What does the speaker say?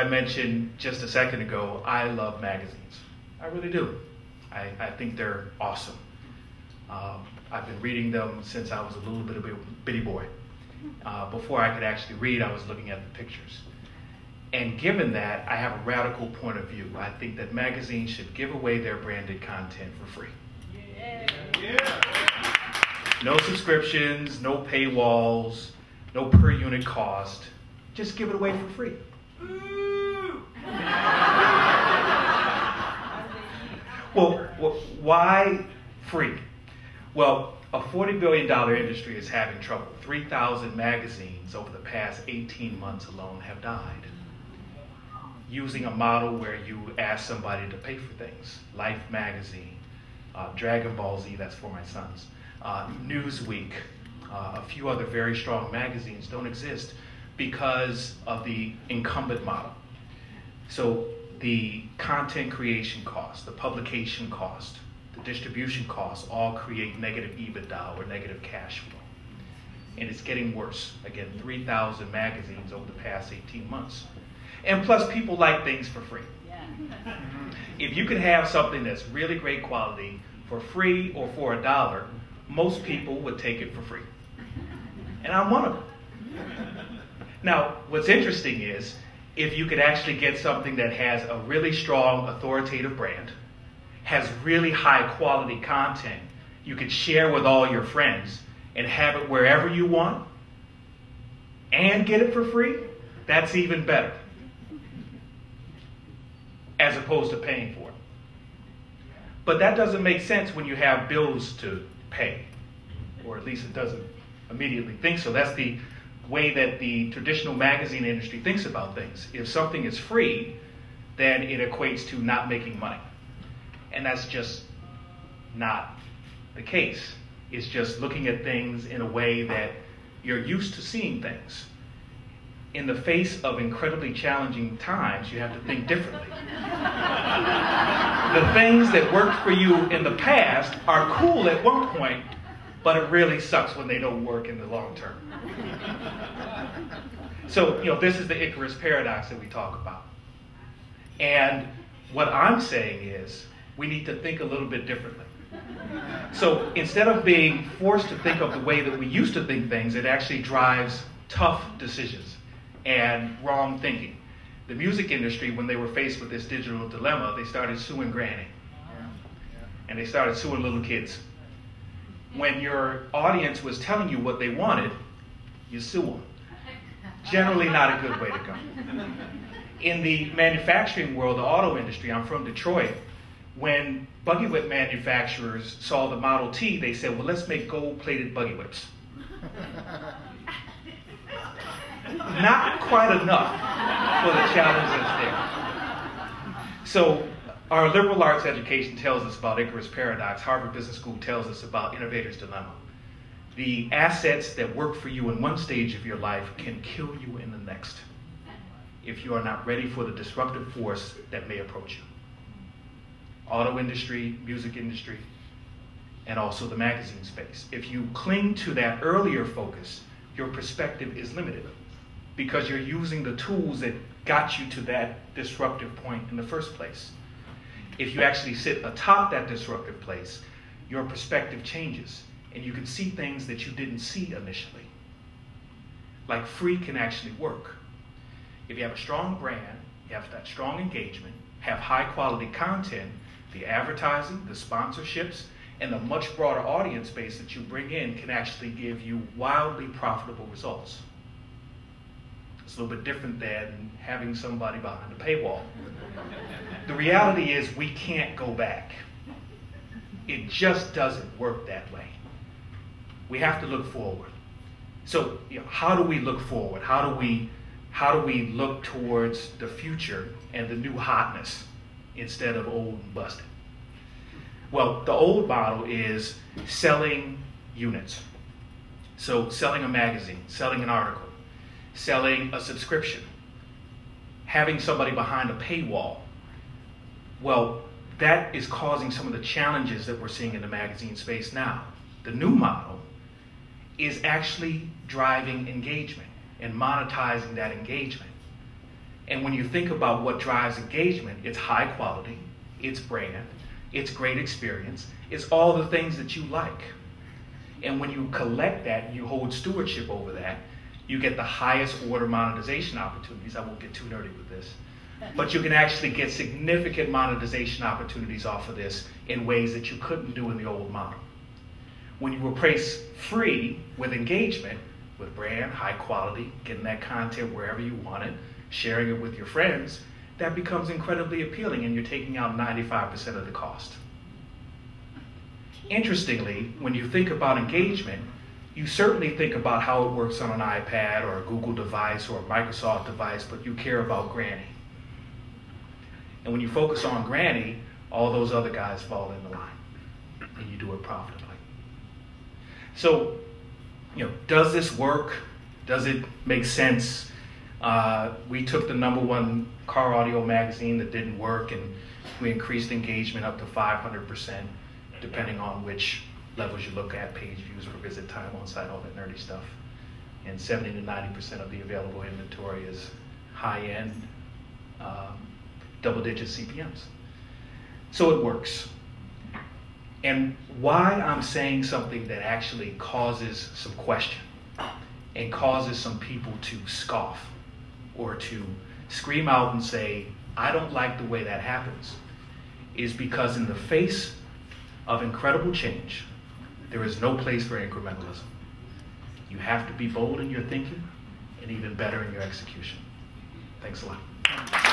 mentioned just a second ago, I love magazines. I really do. I think they're awesome. I've been reading them since I was a little bit of a bitty boy. Before I could actually read, I was looking at the pictures. And given that, I have a radical point of view. I think that magazines should give away their branded content for free. No subscriptions, no paywalls, no per unit cost. Just give it away for free. Well, why free? Well, a $40 billion industry is having trouble. 3,000 magazines over the past 18 months alone have died. Using a model where you ask somebody to pay for things. Life magazine, Dragon Ball Z, that's for my sons, Newsweek, a few other very strong magazines don't exist because of the incumbent model. So the content creation cost, the publication cost, the distribution costs all create negative EBITDA or negative cash flow. And it's getting worse. Again, 3,000 magazines over the past 18 months. And plus, people like things for free. Yeah. If you could have something that's really great quality for free or for $1, most people would take it for free. And I'm one of them. Now, what's interesting is, if you could actually get something that has a really strong authoritative brand, has really high quality content, you could share with all your friends and have it wherever you want and get it for free, that's even better, as opposed to paying for it. But that doesn't make sense when you have bills to pay, or at least it doesn't immediately think so. That's the way that the traditional magazine industry thinks about things. If something is free, then it equates to not making money. And that's just not the case. It's just looking at things in a way that you're used to seeing things. In the face of incredibly challenging times, you have to think differently. The things that worked for you in the past are cool at one point, but it really sucks when they don't work in the long term. So, this is the Icarus paradox that we talk about. And what I'm saying is, we need to think a little bit differently. So instead of being forced to think of the way that we used to think things, it actually drives tough decisions and wrong thinking. The music industry, when they were faced with this digital dilemma, they started suing Granny. And they started suing little kids. When your audience was telling you what they wanted, you sue them. Generally not a good way to go. In the manufacturing world, the auto industry, I'm from Detroit, when buggy whip manufacturers saw the Model T, they said, well, let's make gold-plated buggy whips. Not quite enough for the challenge that's there. So our liberal arts education tells us about Icarus paradox. Harvard Business School tells us about innovator's dilemma. The assets that work for you in one stage of your life can kill you in the next if you are not ready for the disruptive force that may approach you. Auto industry, music industry, and also the magazine space. If you cling to that earlier focus, your perspective is limited because you're using the tools that got you to that disruptive point in the first place. If you actually sit atop that disruptive place, your perspective changes and you can see things that you didn't see initially. Like free can actually work. If you have a strong brand, you have that strong engagement, have high quality content, the advertising, the sponsorships, and the much broader audience base that you bring in can actually give you wildly profitable results. It's a little bit different than having somebody behind a paywall. The reality is we can't go back. It just doesn't work that way. We have to look forward. So, how do we look forward? How do we look towards the future and the new hotness instead of old and busted? Well, the old model is selling units. So selling a magazine, selling an article, selling a subscription, having somebody behind a paywall. Well, that is causing some of the challenges that we're seeing in the magazine space now. The new model is actually driving engagement and monetizing that engagement. And when you think about what drives engagement, it's high quality, it's brand, it's great experience, it's all the things that you like. And when you collect that, you hold stewardship over that, you get the highest order monetization opportunities. I won't get too nerdy with this, but you can actually get significant monetization opportunities off of this in ways that you couldn't do in the old model. When you replace free with engagement, with brand, high quality, getting that content wherever you want it, sharing it with your friends, that becomes incredibly appealing, and you're taking out 95% of the cost. Interestingly, when you think about engagement, you certainly think about how it works on an iPad or a Google device or a Microsoft device, but you care about Granny. And when you focus on Granny, all those other guys fall in the line, and you do it profitably. So, does this work? Does it make sense? We took the #1 car audio magazine that didn't work, and we increased engagement up to 500%, depending on which levels you look at, page views per visit, time on site, all that nerdy stuff. And 70 to 90% of the available inventory is high-end, double-digit CPMs. So it works. And why I'm saying something that actually causes some question and causes some people to scoff or to scream out and say, I don't like the way that happens, is because in the face of incredible change, there is no place for incrementalism. You have to be bold in your thinking and even better in your execution. Thanks a lot.